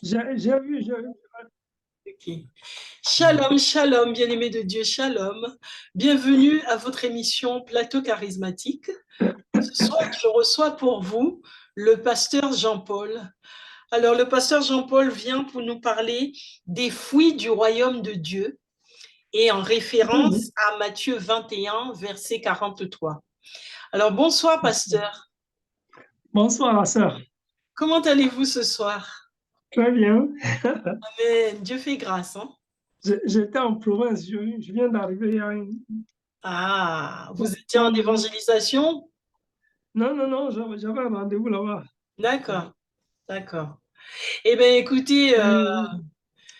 J'ai vu, j'ai vu. Ok. Shalom, shalom, bien-aimés de Dieu, shalom. Bienvenue à votre émission Plateau charismatique. Ce soir, je reçois pour vous le pasteur Jean-Paul. Alors, le pasteur Jean-Paul vient pour nous parler des fruits du royaume de Dieu et en référence à Matthieu 21, verset 43. Alors, bonsoir, pasteur. Bonsoir, la sœur. Comment allez-vous ce soir? Très bien. Amen. Dieu fait grâce, hein? J'étais en province, je viens d'arriver il y a Ah, vous étiez pas en longtemps. évangélisation? Non, non, non, j'avais un rendez-vous là-bas. D'accord, d'accord. Eh bien, écoutez,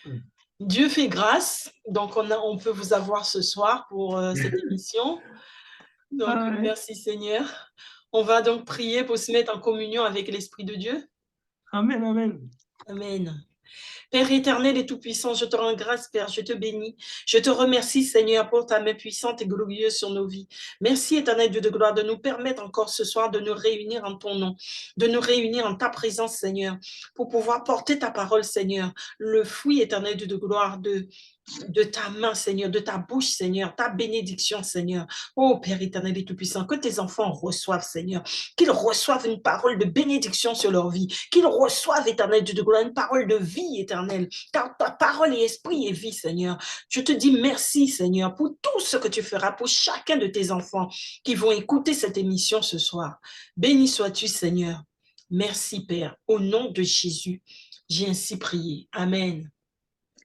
Oui, Dieu fait grâce, donc on peut vous avoir ce soir pour cette émission. Donc, ah, oui. merci Seigneur. On va donc prier pour se mettre en communion avec l'Esprit de Dieu. Amen, amen. Amen. Père éternel et tout-puissant, je te rends grâce, Père, je te bénis. Je te remercie, Seigneur, pour ta main puissante et glorieuse sur nos vies. Merci, éternel Dieu de gloire, de nous permettre encore ce soir de nous réunir en ton nom, de nous réunir en ta présence, Seigneur, pour pouvoir porter ta parole, Seigneur, le fruit, éternel Dieu de gloire, de ta main, Seigneur, de ta bouche, Seigneur, ta bénédiction, Seigneur. Oh Père éternel et tout-puissant, que tes enfants reçoivent, Seigneur, qu'ils reçoivent une parole de bénédiction sur leur vie, qu'ils reçoivent, éternel Dieu de gloire, une parole de vie éternelle, car ta parole est esprit et vie, Seigneur. Je te dis merci, Seigneur, pour tout ce que tu feras pour chacun de tes enfants qui vont écouter cette émission ce soir. Béni sois-tu, Seigneur. Merci, Père. Au nom de Jésus, j'ai ainsi prié. Amen.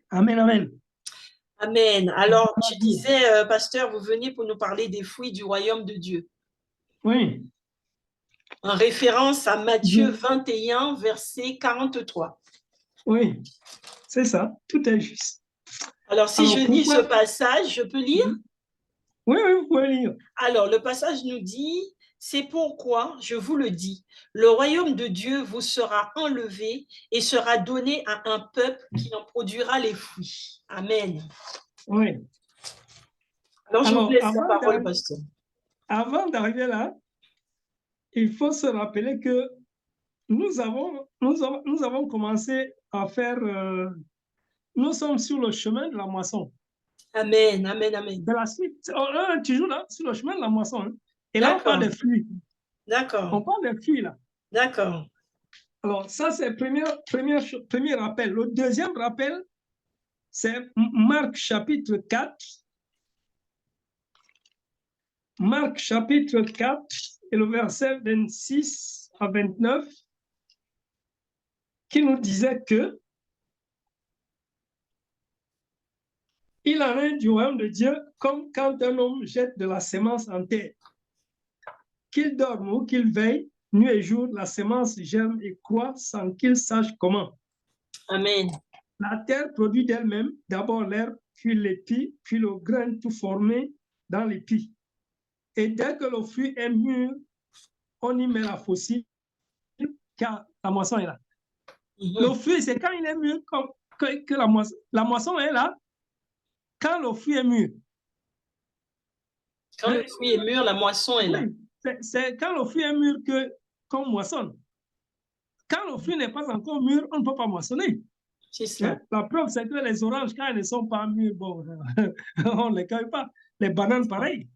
Amen, amen. Amen. Alors, je disais, pasteur, vous venez pour nous parler des fruits du royaume de Dieu, Oui, en référence à Matthieu je- 21, verset 43. oui, c'est ça, tout est juste. Alors, si je Alors, lis ce pourquoi? passage, je peux lire? Oui, oui, vous pouvez lire. Alors, le passage nous dit, c'est pourquoi, je vous le dis, le royaume de Dieu vous sera enlevé et sera donné à un peuple qui en produira les fruits. Amen. Oui. Alors, je vous Alors, laisse la parole, pasteur. avant d'arriver là, il faut se rappeler que nous avons commencé à faire, nous sommes sur le chemin de la moisson. Amen, amen, amen. De la suite, on est toujours là, sur le chemin de la moisson, hein. Et là, on parle D'accord, des fruits. On d'accord, parle des fruits, là. d'accord. Alors, ça, c'est le premier rappel. Le deuxième rappel, c'est Marc chapitre 4. Marc chapitre 4 et le verset 26 à 29, qui nous disait que il en est du royaume de Dieu comme quand un homme jette de la semence en terre. Qu'il dorme ou qu'il veille, nuit et jour, la semence germe et croît sans qu'il sache comment. Amen. La terre produit d'elle-même d'abord l'herbe, puis l'épi, puis le grain tout formé dans l'épi. Et dès que le fruit est mûr, on y met la faucille, car la moisson est là. Le Mhm. fruit, c'est quand il est mûr que la moisson est là, quand le fruit est mûr. Quand le Hein? fruit est mûr, la moisson est là. Oui, c'est quand le fruit est mûr qu'on moissonne. Quand le fruit n'est pas encore mûr, on ne peut pas moissonner. C'est cela. Hein? La preuve, c'est que les oranges, quand elles ne sont pas mûres, bon, on ne les cueille pas. Les bananes, pareil.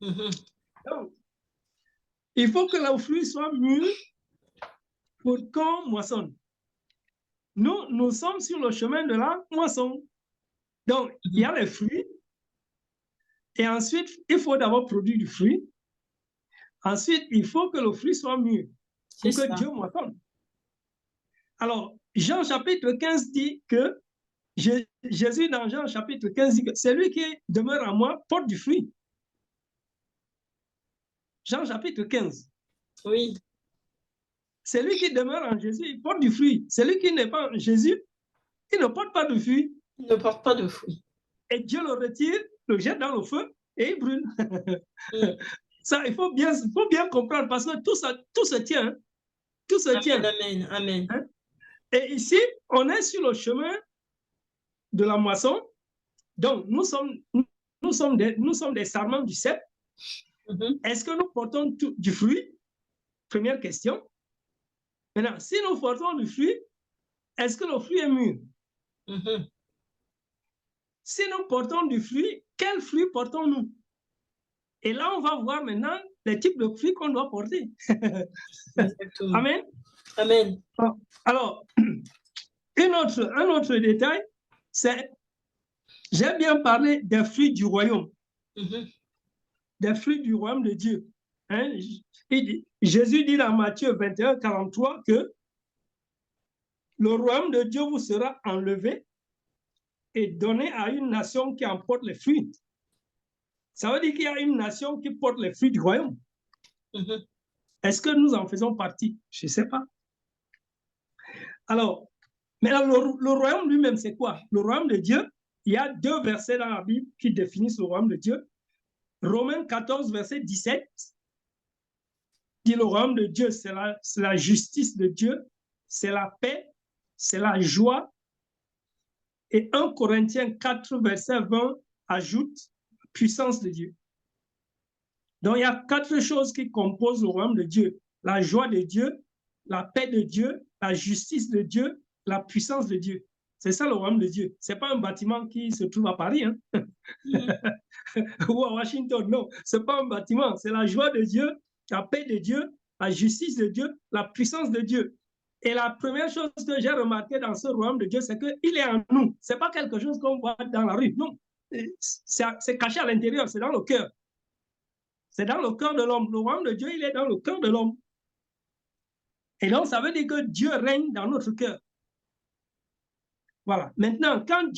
Mhm. Donc, il faut que le fruit soit mûr pour qu'on moissonne. Nous sommes sur le chemin de la moisson. Donc, il y Mhm. a les fruits, et ensuite, il faut d'abord produire du fruit. Ensuite, il faut que le fruit soit mûr C'est pour que ça. Dieu moissonne. Alors, Jean chapitre 15 dit que Jésus, dans Jean chapitre 15, dit que c'est lui qui demeure en moi, porte du fruit. Jean chapitre 15. Oui. C'est lui qui demeure en Jésus, il porte du fruit. Celui qui n'est pas en Jésus, il ne porte pas de fruit. Il ne porte pas de fruit. Et Dieu le retire, le jette dans le feu et il brûle. Mm. Ça, il faut bien comprendre parce que tout se tient. Hein. Tout se Amen, tient. amen, amen. Hein. Et ici, on est sur le chemin de la moisson. Donc, nous sommes des sarments du cep. Mhm. Est-ce que nous portons du fruit? Première question. Maintenant, si nous portons du fruit, est-ce que le fruit est mûr? Mhm. Si nous portons du fruit, quel fruit portons-nous? Et là, on va voir maintenant les types de fruits qu'on doit porter. Exactement. Amen. Amen. Alors, un autre détail, c'est, j'ai bien parlé des fruits du royaume, Mhm. des fruits du royaume de Dieu. Hein? Jésus dit dans Matthieu 21, 43 que le royaume de Dieu vous sera enlevé et donné à une nation qui en porte les fruits. Ça veut dire qu'il y a une nation qui porte les fruits du royaume. Mhm. Est-ce que nous en faisons partie? Je ne sais pas. Alors, mais le royaume lui-même, c'est quoi? Le royaume de Dieu, il y a 2 versets dans la Bible qui définissent le royaume de Dieu. Romains 14, verset 17, dit le royaume de Dieu, c'est la justice de Dieu, c'est la paix, c'est la joie. Et 1 Corinthiens 4, verset 20 ajoute la puissance de Dieu. Donc, il y a 4 choses qui composent le royaume de Dieu. La joie de Dieu, la paix de Dieu, la justice de Dieu, la puissance de Dieu. C'est ça le royaume de Dieu. Ce n'est pas un bâtiment qui se trouve à Paris ou à Washington. Non, ce n'est pas un bâtiment. C'est la joie de Dieu, la paix de Dieu, la justice de Dieu, la puissance de Dieu. Et la première chose que j'ai remarqué dans ce royaume de Dieu, c'est qu'il est en nous. Ce n'est pas quelque chose qu'on voit dans la rue. Non, c'est caché à l'intérieur, c'est dans le cœur. C'est dans le cœur de l'homme. Le royaume de Dieu, il est dans le cœur de l'homme. Et donc, ça veut dire que Dieu règne dans notre cœur. Voilà. Maintenant, quand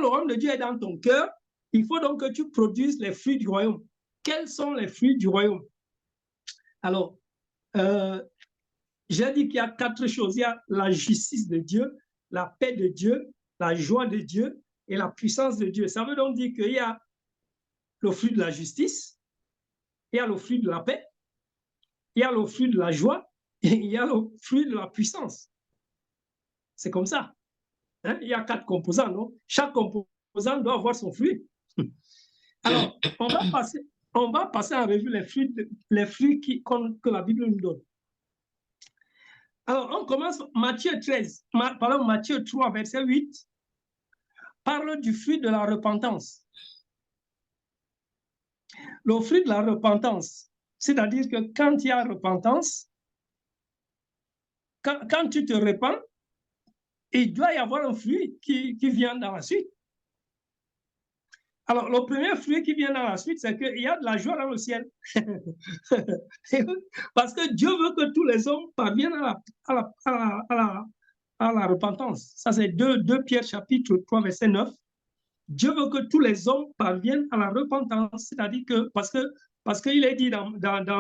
le royaume de Dieu est dans ton cœur, il faut donc que tu produises les fruits du royaume. Quels sont les fruits du royaume? Alors, j'ai dit qu'il y a 4 choses. Il y a la justice de Dieu, la paix de Dieu, la joie de Dieu et la puissance de Dieu. Ça veut donc dire qu'il y a le fruit de la justice, il y a le fruit de la paix, il y a le fruit de la joie et il y a le fruit de la puissance. C'est comme ça. Hein? Il y a 4 composants, non? Chaque composant doit avoir son fruit. Alors, on va passer en revue les fruits que la Bible nous donne. Alors, on commence Matthieu 3, verset 8, parle du fruit de la repentance. Le fruit de la repentance, c'est-à-dire que quand il y a repentance, quand tu te repens, il doit y avoir un fruit qui vient dans la suite. Alors, le premier fruit qui vient dans la suite, c'est qu'il y a de la joie dans le ciel. Parce que Dieu veut que tous les hommes parviennent à la repentance. Ça, c'est 2 Pierre chapitre 3, verset 9. Dieu veut que tous les hommes parviennent à la repentance. C'est-à-dire que, parce qu'il est dit dans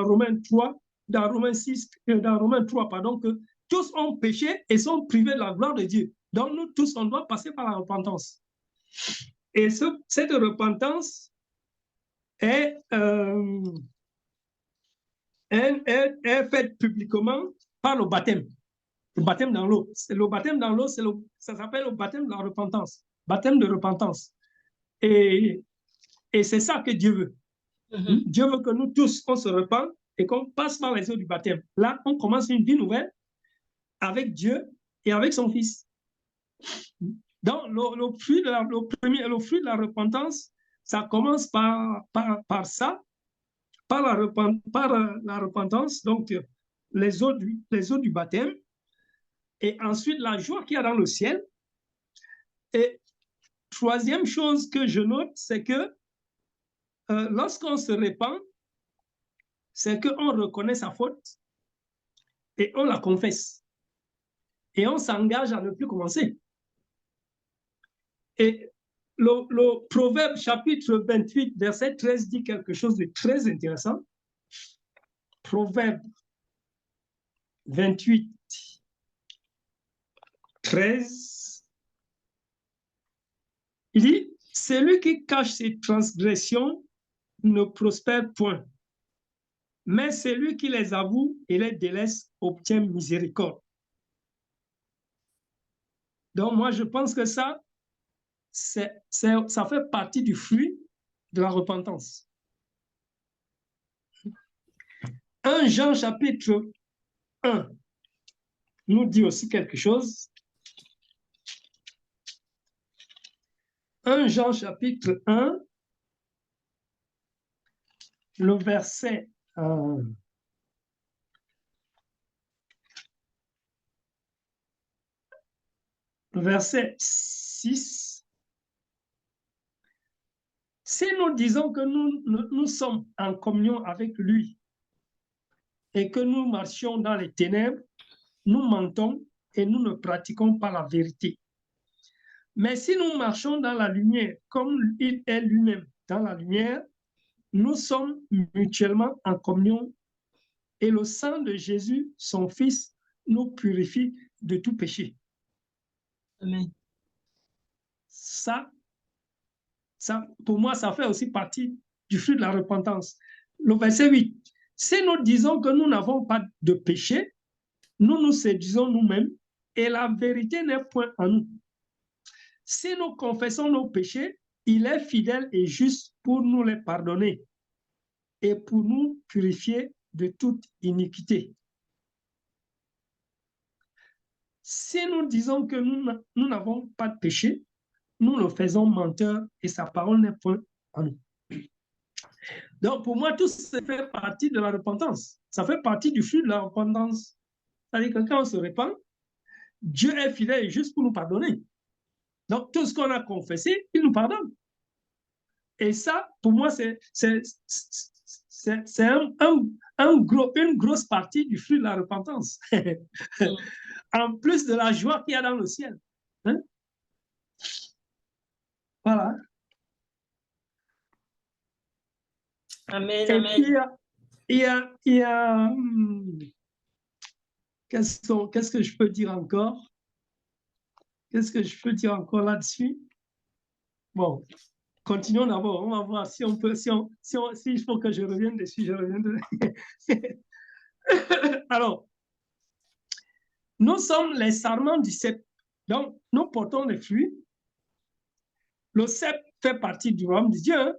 Romains 3, dans Romains 6, dans Romains 3, pardon, que tous ont péché et sont privés de la gloire de Dieu. Donc, nous tous, on doit passer par la repentance. Et cette repentance est faite publiquement par le baptême. Le baptême dans l'eau. Le baptême dans l'eau, ça s'appelle le baptême de la repentance. Baptême de repentance. Et c'est ça que Dieu veut. Mm-hmm. Dieu veut que nous tous, on se repente et qu'on passe par les eaux du baptême. Là, on commence une vie nouvelle avec Dieu et avec son Fils. Donc, le fruit de la repentance, ça commence par ça, par la repentance, donc les eaux du baptême, et ensuite la joie qu'il y a dans le ciel. Et troisième chose que je note, c'est que lorsqu'on se repent, c'est qu'on reconnaît sa faute et on la confesse. Et on s'engage à ne plus commencer. Et le Proverbe chapitre 28, verset 13 dit quelque chose de très intéressant. Proverbe 28, 13. Il dit, celui qui cache ses transgressions ne prospère point, mais celui qui les avoue et les délaisse obtient miséricorde. Donc moi, je pense que ça fait partie du fruit de la repentance. 1 Jean chapitre 1 nous dit aussi quelque chose. 1 Jean chapitre 1, le verset 6. Si nous disons que nous sommes en communion avec lui et que nous marchions dans les ténèbres, nous mentons et nous ne pratiquons pas la vérité. Mais si nous marchons dans la lumière, comme il est lui-même dans la lumière, nous sommes mutuellement en communion et le sang de Jésus, son Fils, nous purifie de tout péché. Amen. Ça, pour moi, ça fait aussi partie du fruit de la repentance. Le verset 8. Si nous disons que nous n'avons pas de péché, nous nous séduisons nous-mêmes et la vérité n'est point en nous. Si nous confessons nos péchés, il est fidèle et juste pour nous les pardonner et pour nous purifier de toute iniquité. Si nous disons que nous n'avons pas de péché, nous le faisons menteur et sa parole n'est point en nous. Donc, pour moi, tout ça fait partie de la repentance. Ça fait partie du fruit de la repentance. C'est-à-dire que quand on se répand, Dieu est fidèle et juste pour nous pardonner. Donc, tout ce qu'on a confessé, il nous pardonne. Et ça, pour moi, c'est une grosse partie du fruit de la repentance. En plus de la joie qu'il y a dans le ciel. Hein? Voilà. Amen, et amen. Puis, il y a qu'est-ce que je peux dire encore? Qu'est-ce que je peux dire encore là-dessus? Bon, continuons d'abord. On va voir si on peut, s'il faut que je revienne dessus, je reviendrai. Alors, nous sommes les sarments du cep. Donc, nous portons des fruits. Le cep fait partie du royaume de Dieu.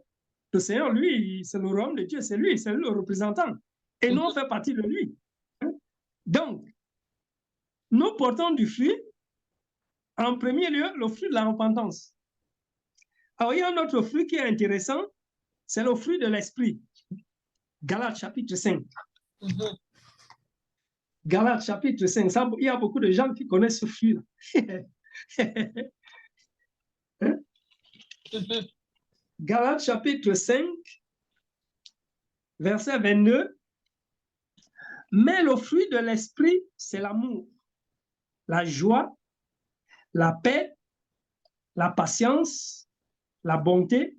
Le Seigneur, lui, c'est le royaume de Dieu, c'est lui le représentant. Et nous, on fait partie de lui. Donc, nous portons du fruit. En premier lieu, le fruit de la repentance. Alors, il y a un autre fruit qui est intéressant, c'est le fruit de l'esprit. Galates chapitre 5. Galates chapitre 5. Ça, il y a beaucoup de gens qui connaissent ce fruit-là. Hein? Galates chapitre 5, verset 22. Mais le fruit de l'esprit, c'est l'amour, la joie, la paix, la patience, la bonté,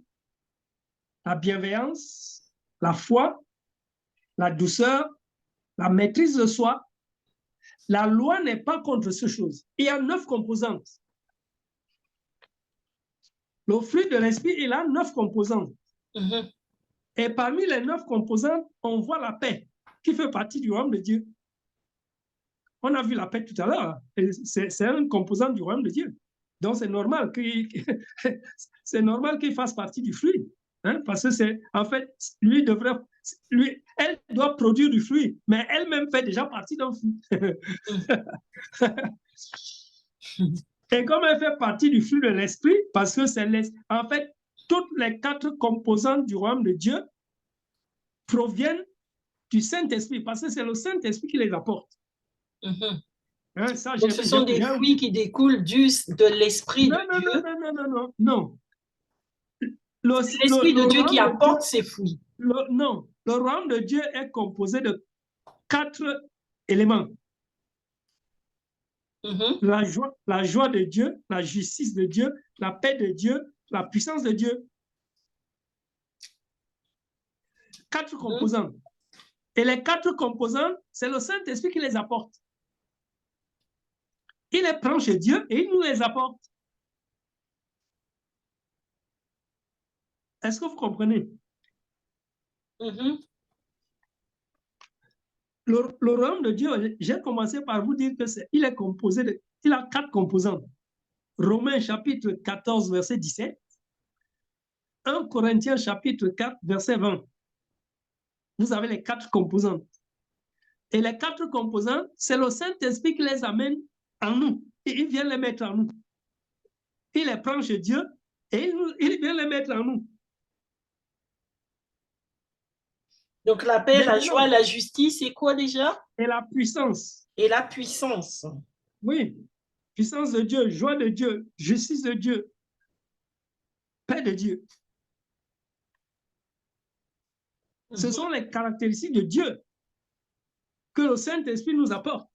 la bienveillance, la foi, la douceur, la maîtrise de soi. La loi n'est pas contre ces choses. Il y a 9 composantes. Le fruit de l'esprit, il a 9 composantes. Et parmi les 9 composantes, on voit la paix, qui fait partie du royaume de Dieu. On a vu la paix tout à l'heure. C'est une composante du royaume de Dieu. Donc, c'est normal qu'il fasse partie du fruit. Hein, parce que c'est, en fait, elle doit produire du fruit, mais elle-même fait déjà partie d'un fruit. Et comme elle fait partie du fruit de l'esprit, parce que c'est en fait, toutes les 4 composantes du royaume de Dieu proviennent du Saint-Esprit, parce que c'est le Saint-Esprit qui les apporte. Hein, ça, donc, ce sont des fruits qui découlent de l'Esprit de Dieu. Non. C'est l'Esprit de Dieu qui apporte ces fruits. Non, le royaume de Dieu est composé de 4 éléments. La joie de Dieu, la justice de Dieu, la paix de Dieu, la puissance de Dieu. 4 composantes. Et les 4 composantes, c'est le Saint-Esprit qui les apporte. Il les prend chez Dieu et il nous les apporte. Est-ce que vous comprenez? Le royaume de Dieu, j'ai commencé par vous dire qu'il est composé il a 4 composantes. Romains chapitre 14, verset 17. 1 Corinthiens chapitre 4, verset 20. Vous avez les 4 composantes. Et les 4 composantes, c'est le Saint-Esprit qui les amène en nous. Et il vient les mettre en nous. Il les prend chez Dieu Et il vient les mettre en nous. Donc la paix, la Maintenant, joie, la justice, et quoi déjà? et la puissance. Et la puissance. Oui, puissance de Dieu, joie de Dieu, justice de Dieu, paix de Dieu. Ce sont les caractéristiques de Dieu que le Saint-Esprit nous apporte.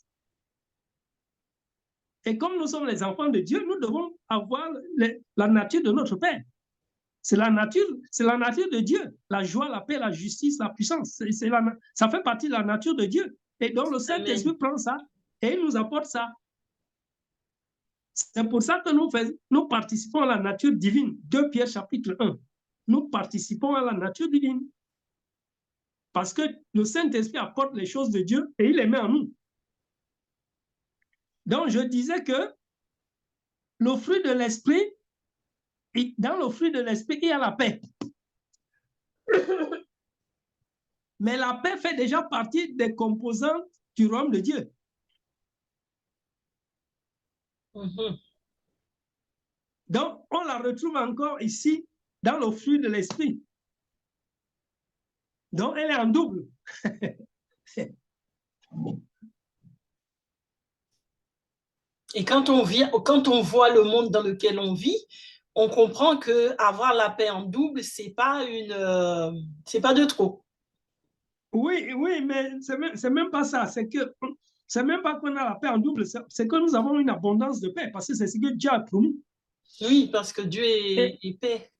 Et comme nous sommes les enfants de Dieu, nous devons avoir la nature de notre Père. C'est la nature de Dieu. La joie, la paix, la justice, la puissance. Ça fait partie de la nature de Dieu. Et donc le Saint-Esprit prend ça et il nous apporte ça. C'est pour ça que nous participons à la nature divine. 2 Pierre chapitre 1. Nous participons à la nature divine. Parce que le Saint-Esprit apporte les choses de Dieu et il les met en nous. Donc, je disais que le fruit de l'esprit, dans le fruit de l'esprit, il y a la paix. Mais la paix fait déjà partie des composantes du royaume de Dieu. Donc, on la retrouve encore ici, dans le fruit de l'esprit. Donc, elle est en double. Et quand on voit le monde dans lequel on vit, on comprend que avoir la paix en double, c'est pas de trop. Oui, mais c'est même pas ça. C'est même pas qu'on a la paix en double, c'est que nous avons une abondance de paix, parce que c'est ce que Dieu a promis. Oui, parce que Dieu est paix.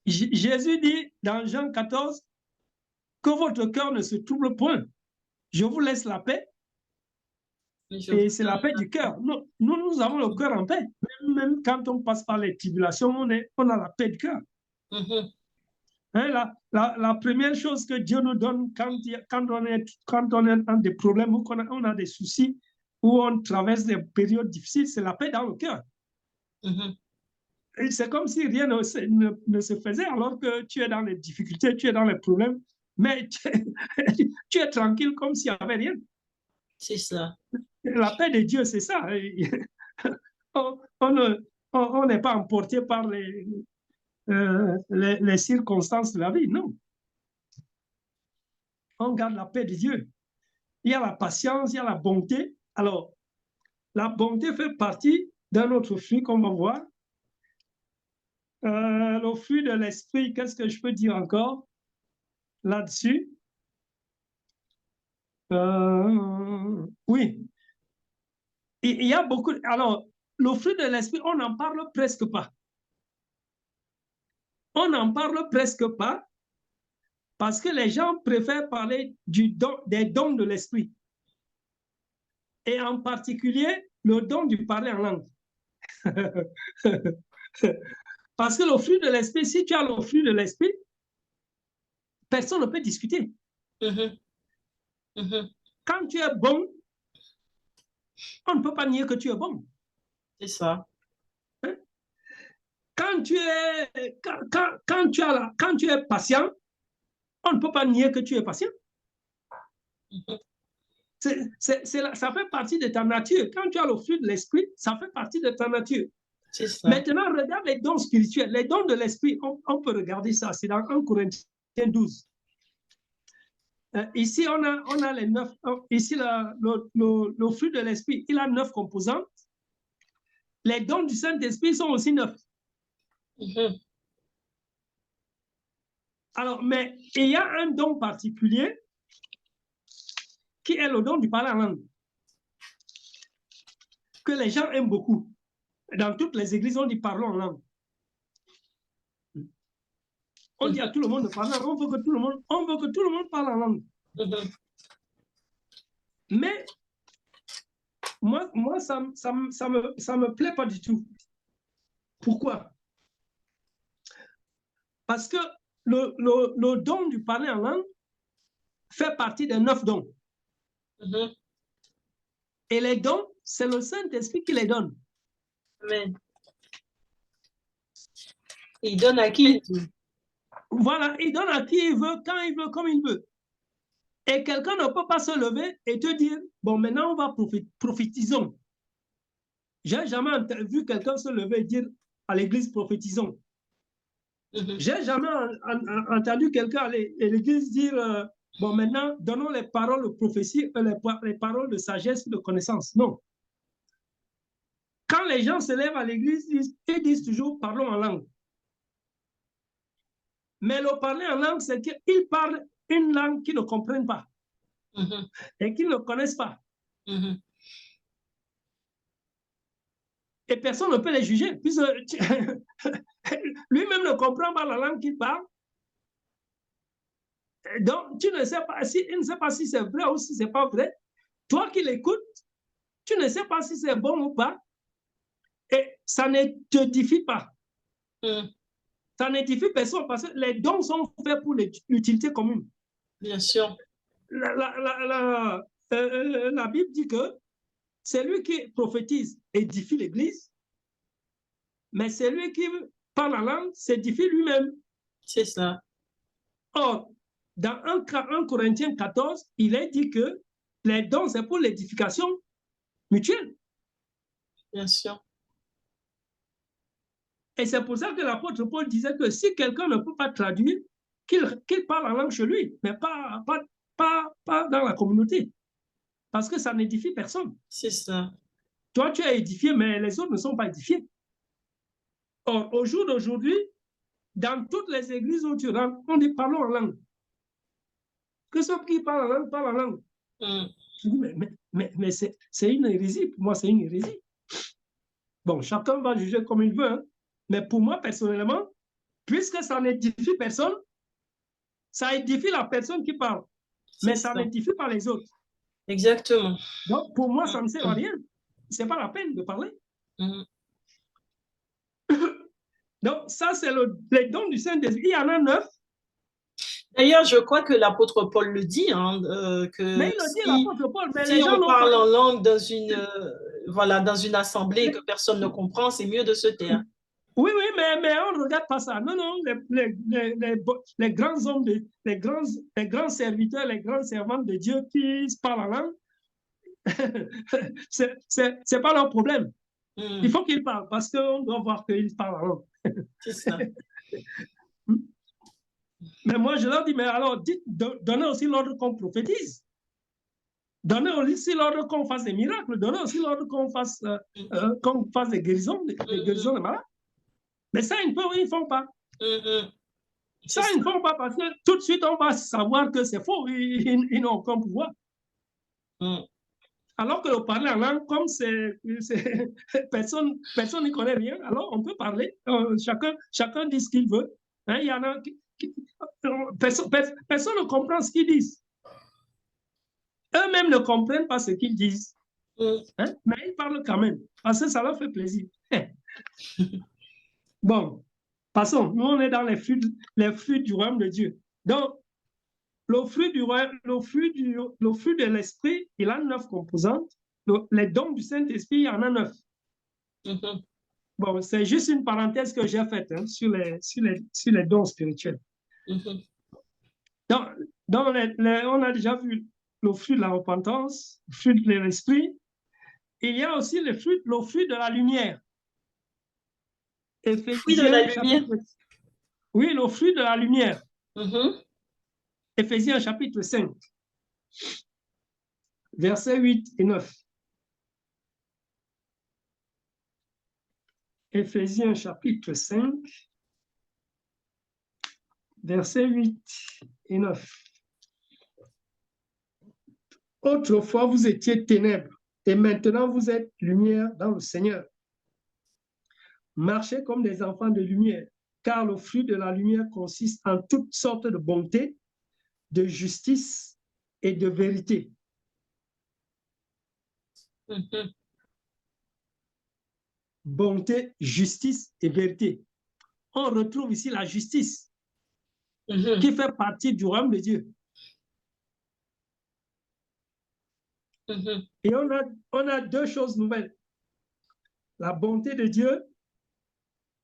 Jésus dit dans Jean 14 que votre cœur ne se trouble point. Je vous laisse la paix. Et c'est la paix du cœur. Nous avons le cœur en paix. Même quand on passe par les tribulations, on a la paix du cœur. Hein, la première chose que Dieu nous donne quand on est dans des problèmes ou qu'on on a des soucis, où on traverse des périodes difficiles, c'est la paix dans le cœur. Et c'est comme si rien ne se faisait alors que tu es dans les difficultés, tu es dans les problèmes, mais tu es tranquille comme s'il n'y avait rien. C'est ça. La paix de Dieu, c'est ça. On n'est pas emporté par les circonstances de la vie, non. On garde la paix de Dieu. Il y a la patience, il y a la bonté. Alors, la bonté fait partie d'un autre fruit qu'on va voir. Le fruit de l'esprit, qu'est-ce que je peux dire encore là-dessus? Oui. Il y a beaucoup. Alors, le fruit de l'esprit, on n'en parle presque pas. On n'en parle presque pas parce que les gens préfèrent parler des dons de l'esprit. Et en particulier, le don du parler en langue. Parce que le fruit de l'esprit, si tu as le fruit de l'esprit, personne ne peut discuter. Quand tu es bon, on ne peut pas nier que tu es bon. C'est ça. Hein? Quand tu es patient, on ne peut pas nier que tu es patient. Ça fait partie de ta nature. Quand tu as le fruit de l'esprit, ça fait partie de ta nature. C'est ça. Maintenant, regarde les dons spirituels. Les dons de l'esprit, on peut regarder ça. C'est dans 1 Corinthiens 12. Ici, on a les 9. Ici, le fruit de l'esprit, il a 9 composantes. Les dons du Saint-Esprit sont aussi 9. Alors, mais il y a un don particulier qui est le don du parler en langue, que les gens aiment beaucoup. Dans toutes les églises, on dit parlons en langue. On dit à tout le monde de parler, on veut que tout le monde parle en langue. Mais moi ça me plaît pas du tout. Pourquoi? Parce que le don du parler en langue fait partie des 9 dons. Et les dons, c'est le Saint-Esprit qui les donne. Amen. Il donne à qui? Voilà, il donne à qui il veut, quand il veut, comme il veut. Et quelqu'un ne peut pas se lever et te dire, bon, maintenant on va prophétisons. J'ai jamais vu quelqu'un se lever et dire à l'église prophétisons. J'ai jamais entendu quelqu'un aller à l'église dire bon, maintenant, donnons les paroles de prophétie, les paroles de sagesse, de connaissance. Non. Quand les gens se lèvent à l'église, ils disent toujours parlons en langue. Mais le parler en langue, c'est qu'ils parlent une langue qu'ils ne comprennent pas et qu'ils ne connaissent pas. Et personne ne peut les juger, puisque lui-même ne comprend pas la langue qu'il parle. Donc, tu ne sais pas il ne sait pas si c'est vrai ou si ce n'est pas vrai. Toi qui l'écoutes, tu ne sais pas si c'est bon ou pas. Et ça ne t'édifie pas. Ça n'édifie personne parce que les dons sont faits pour l'utilité commune. Bien sûr. La Bible dit que celui qui prophétise édifie l'Église, mais celui qui parle la langue s'édifie lui-même. C'est ça. Or, dans 1 Corinthiens 14, il est dit que les dons, c'est pour l'édification mutuelle. Bien sûr. Et c'est pour ça que l'apôtre Paul disait que si quelqu'un ne peut pas traduire, qu'il parle en langue chez lui, mais pas dans la communauté. Parce que ça n'édifie personne. C'est ça. Toi, tu es édifié, mais les autres ne sont pas édifiés. Or, au jour d'aujourd'hui, dans toutes les églises où tu rentres, on dit parlons en langue. Que ceux qui parlent en langue, parlent en langue. Je dis, mais c'est une hérésie. Pour moi, c'est une hérésie. Bon, chacun va juger comme il veut. Hein. Mais pour moi, personnellement, puisque ça n'édifie personne, ça édifie la personne qui parle. Mais ça n'édifie pas les autres. Exactement. Donc, pour moi, ça ne sert à rien. Ce n'est pas la peine de parler. Donc, ça, c'est les dons du Saint-Esprit. Il y en a 9. D'ailleurs, je crois que l'apôtre Paul le dit, hein, que mais il le dit, l'apôtre Paul, mais si les gens on parle en langue dans une, dans une assemblée et que personne ne comprend, c'est mieux de se taire. Oui, mais on ne regarde pas ça. Non, les grands hommes, les grands serviteurs, les grands servants de Dieu qui parlent en langue, c'est pas leur problème. Il faut qu'ils parlent parce qu'on doit voir qu'ils parlent en langue. C'est ça. Mais moi, je leur dis, mais alors, donnez aussi l'ordre qu'on prophétise. Donnez aussi l'ordre qu'on fasse des miracles. Donnez aussi l'ordre qu'on fasse des guérisons, des guérisons de malades. Mais ça, ils ne font pas. Ça, ils ne font pas parce que tout de suite, on va savoir que c'est faux. Ils n'ont aucun pouvoir. Alors que le parler en langue, comme personne n'y connaît rien, alors on peut parler. Chacun dit ce qu'il veut. Hein, il y en a personne ne comprend ce qu'ils disent. Eux-mêmes ne comprennent pas ce qu'ils disent. Hein, mais ils parlent quand même, parce que ça leur fait plaisir. Bon, passons. Nous, on est dans les fruits du royaume de Dieu. Donc, le fruit de l'esprit, il a 9 composantes. Les dons du Saint-Esprit, il y en a 9. Bon, c'est juste une parenthèse que j'ai faite sur les dons spirituels. Donc, on a déjà vu le fruit de la repentance, le fruit de l'esprit. Il y a aussi le fruit de la lumière. Fruit de la lumière. Oui, le fruit de la lumière. Éphésiens chapitre 5, versets 8 et 9. Éphésiens chapitre 5, versets 8 et 9. Autrefois, vous étiez ténèbres, et maintenant vous êtes lumière dans le Seigneur. Marchez comme des enfants de lumière, car le fruit de la lumière consiste en toutes sortes de bonté, de justice et de vérité. Bonté, justice et vérité. On retrouve ici la justice qui fait partie du royaume de Dieu. Et on a 2 choses nouvelles. La bonté de Dieu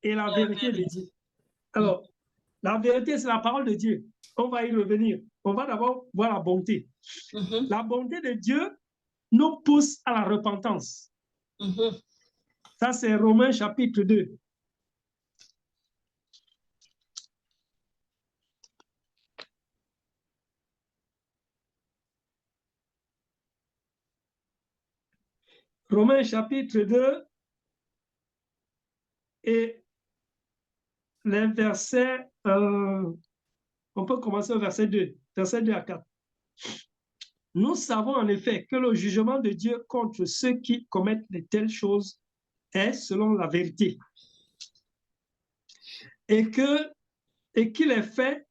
et la vérité de Dieu. Alors, la vérité, c'est la parole de Dieu. On va y revenir. On va d'abord voir la bonté. La bonté de Dieu nous pousse à la repentance. Ça, c'est Romains chapitre 2. Romains chapitre 2 et les versets, on peut commencer au verset 2 à 4. Nous savons en effet que le jugement de Dieu contre ceux qui commettent de telles choses est selon la vérité. Et qu'il est fait.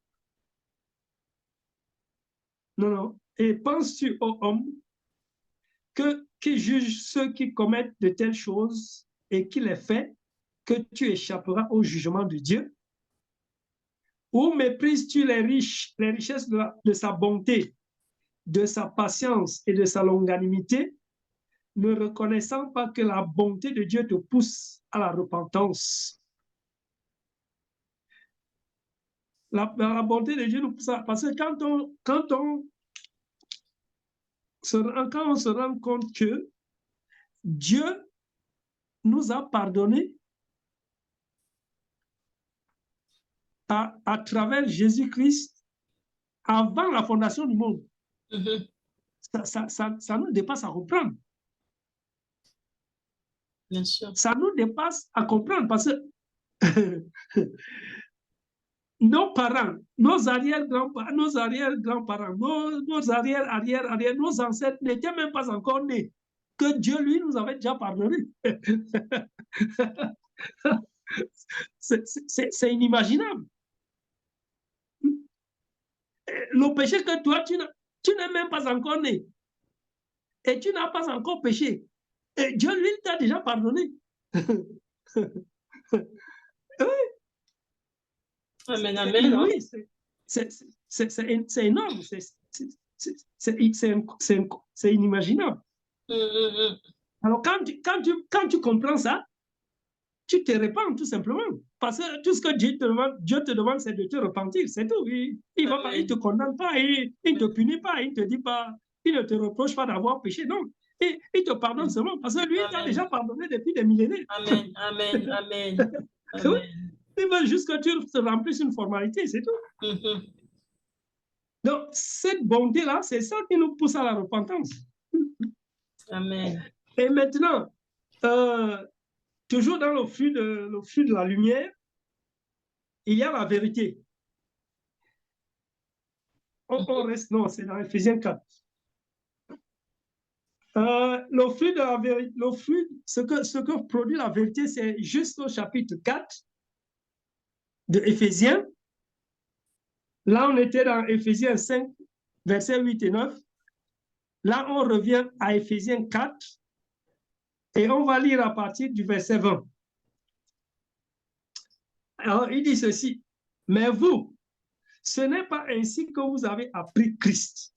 Et penses-tu aux hommes qui jugent ceux qui commettent de telles choses et qu'il est fait que tu échapperas au jugement de Dieu? Ou méprises-tu les richesses de sa bonté, de sa patience et de sa longanimité, ne reconnaissant pas que la bonté de Dieu te pousse à la repentance? La bonté de Dieu nous pousse à... Parce que quand on se rend compte que Dieu nous a pardonné à travers Jésus-Christ avant la fondation du monde. Ça nous dépasse à comprendre. Bien sûr. Ça nous dépasse à comprendre parce que nos parents, nos arrière-grands-parents, nos arrière-arrière, nos ancêtres n'étaient même pas encore nés, que Dieu, lui, nous avait déjà pardonné. C'est inimaginable. Le péché que toi, tu n'es même pas encore né. Et tu n'as pas encore péché. Et Dieu, lui, t'a déjà pardonné. Oui. Amen, amen. Oui, c'est énorme. C'est inimaginable. Alors, quand tu comprends ça, tu te repens tout simplement. Parce que tout ce que Dieu te demande, c'est de te repentir. C'est tout. Il ne te condamne pas, il ne te punit pas, il ne te dit pas, il ne te reproche pas d'avoir péché. Non. Il te pardonne seulement parce que lui, il t'a déjà pardonné depuis des millénaires. Amen, amen, amen. Amen. Il veut juste que tu te remplisses une formalité, c'est tout. Donc, cette bonté-là, c'est ça qui nous pousse à la repentance. Amen. Et maintenant, toujours dans le flux de la lumière, il y a la vérité. On reste, non, c'est dans Éphésiens 4. Le flux de la vérité, ce que produit la vérité, c'est juste au chapitre 4 de Éphésiens. Là, on était dans Éphésiens 5, versets 8 et 9. Là, on revient à Éphésiens 4 et on va lire à partir du verset 20. Alors, il dit ceci, « Mais vous, ce n'est pas ainsi que vous avez appris Christ.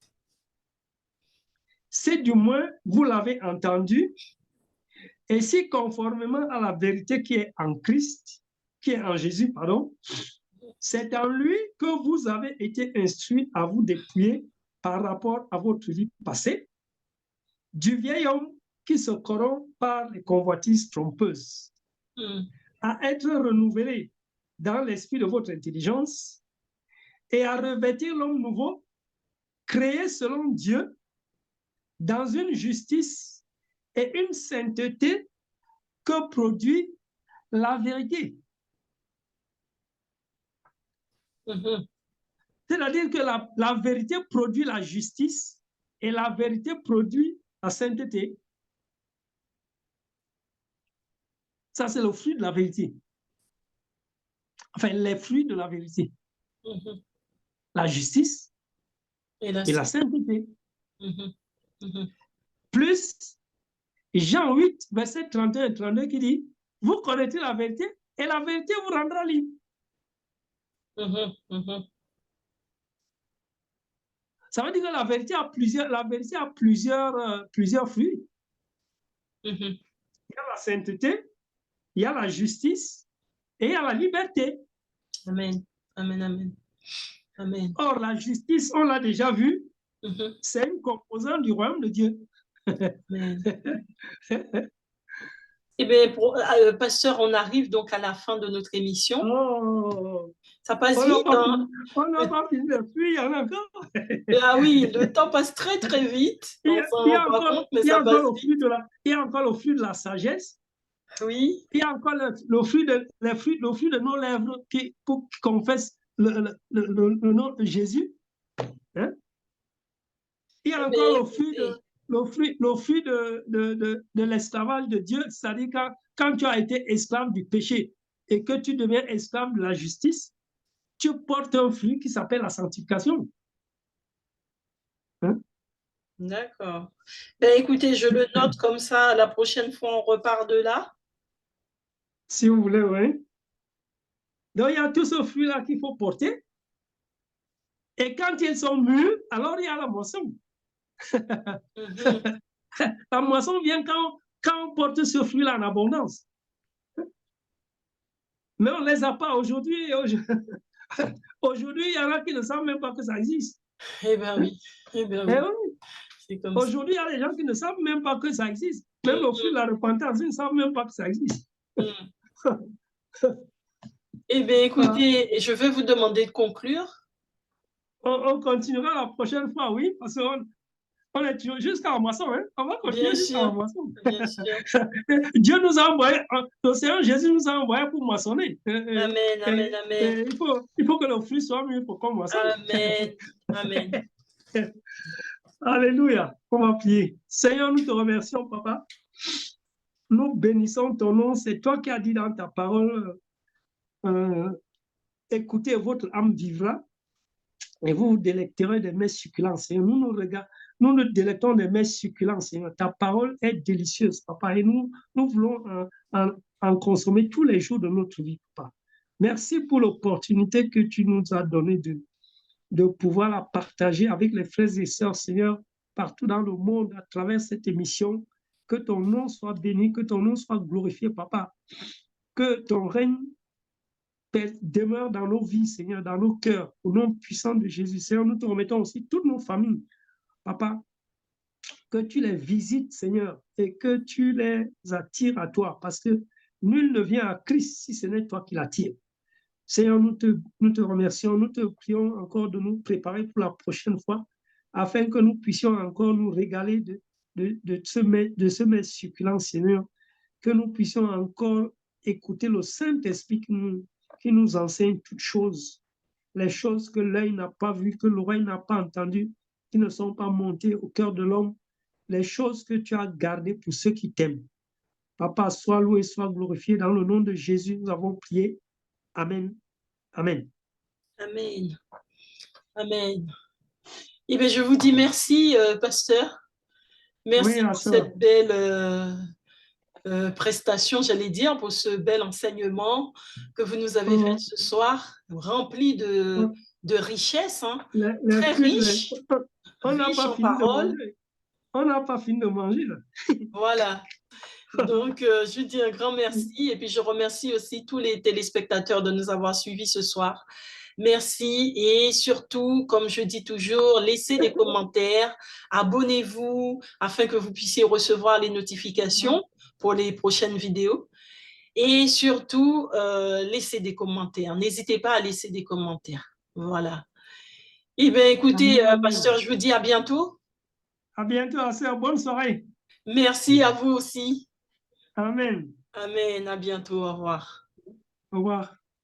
C'est du moins, vous l'avez entendu, et si conformément à la vérité qui est en Christ, qui est en Jésus, pardon, c'est en lui que vous avez été instruits à vous dépouiller par rapport à votre vie passée, du vieil homme qui se corrompt par les convoitises trompeuses, à être renouvelé dans l'esprit de votre intelligence et à revêtir l'homme nouveau, créé selon Dieu, dans une justice et une sainteté que produit la vérité. » C'est-à-dire que la vérité produit la justice et la vérité produit la sainteté. Ça, c'est le fruit de la vérité. Enfin, les fruits de la vérité. La justice et la sainteté. Plus Jean 8, verset 31 et 32 qui dit, vous connaîtrez la vérité et la vérité vous rendra libre. Ça veut dire que la vérité a plusieurs fruits. Il y a la sainteté, il y a la justice et il y a la liberté. Amen. Amen, amen. Amen. Or, la justice, on l'a déjà vu, c'est une composante du royaume de Dieu. Eh bien, pasteur, on arrive donc à la fin de notre émission. Oh, Ça passe on n'a vite, pas hein? fini, on n'a pas fini de fuir, il y en a encore. Ah oui, le temps passe très, très vite. On ne s'en Il y rend a pas encore, compte, mais il y ça a encore passe le vite. flux il y a encore le flux de la sagesse. Oui. Il y a encore le flux de nos lèvres qui confessent le nom de Jésus. Hein? Il y a encore Mais, le flux de l'esclavage de Dieu, c'est-à-dire quand tu as été esclave du péché et que tu deviens esclave de la justice, tu portes un flux qui s'appelle la sanctification. Hein? d'accord. Ben, écoutez, je le note comme ça. La prochaine fois, on repart de là. Si vous voulez, oui. Donc, il y a tout ce flux-là qu'il faut porter. Et quand ils sont mûrs, alors il y a la moisson. Mhm. La moisson vient quand on porte ce fruit-là en abondance. Mais on ne les a pas aujourd'hui. Aujourd'hui, il y en a qui ne savent même pas que ça existe. Eh bien oui, eh bien Eh oui, oui. c'est comme ça. Aujourd'hui, il y a des gens qui ne savent même pas que ça existe. Même le fruit de la repentance, ils ne savent même pas que ça existe. Mhm. Eh bien, écoutez, je vais vous demander de conclure. On continuera la prochaine fois, oui, parce qu'on est jusqu'à la moisson. Hein? On va continuer Bien jusqu'à la sûr, moisson. bien sûr. Dieu nous a envoyé, le Seigneur Jésus nous a envoyé pour moissonner. Amen, amen, amen. Il faut que le fruit soit mûr pour qu'on moissonne. Amen, amen. Alléluia. On va prier. Seigneur, nous te remercions, Papa. Nous bénissons ton nom. C'est toi qui as dit dans ta parole, écoutez, votre âme vivra et vous vous délecterez des mets succulents. Seigneur, nous nous délectons des mets succulents, Seigneur. Ta parole est délicieuse, Papa, et nous voulons en consommer tous les jours de notre vie, Papa. Merci pour l'opportunité que tu nous as donnée de pouvoir la partager avec les frères et sœurs, Seigneur, partout dans le monde, à travers cette émission. Que ton nom soit béni, que ton nom soit glorifié, Papa. Que ton règne demeure dans nos vies, Seigneur, dans nos cœurs, au nom puissant de Jésus. Seigneur, nous te remettons aussi toutes nos familles, Papa, que tu les visites, Seigneur, et que tu les attires à toi, parce que nul ne vient à Christ si ce n'est toi qui l'attires. Seigneur, nous te remercions, nous te prions encore de nous préparer pour la prochaine fois, afin que nous puissions encore nous régaler de ce mets succulent, Seigneur, que nous puissions encore écouter le Saint-Esprit qui nous enseigne toutes choses, les choses que l'œil n'a pas vues, que l'oreille n'a pas entendues, qui ne sont pas montées au cœur de l'homme, les choses que tu as gardées pour ceux qui t'aiment. Papa, sois loué, sois glorifié. Dans le nom de Jésus, nous avons prié. Amen. Amen. Amen. Amen. Eh bien, je vous dis merci, pasteur. Merci Oui, pour cette belle prestation, j'allais dire, pour ce bel enseignement que vous nous avez fait ce soir, rempli de richesse, hein, très riche, on n'a riche pas en fini de paroles. manger. On n'a pas fini de manger. Là. Voilà. Donc, je dis un grand merci et puis je remercie aussi tous les téléspectateurs de nous avoir suivis ce soir. Merci et surtout, comme je dis toujours, laissez des commentaires, abonnez-vous afin que vous puissiez recevoir les notifications pour les prochaines vidéos. Et surtout, laissez des commentaires. N'hésitez pas à laisser des commentaires. Voilà. Eh bien, écoutez, pasteur, je vous dis à bientôt. À bientôt, sœur. Bonne soirée. Merci à vous aussi. Amen. Amen. À bientôt. Au revoir. Au revoir.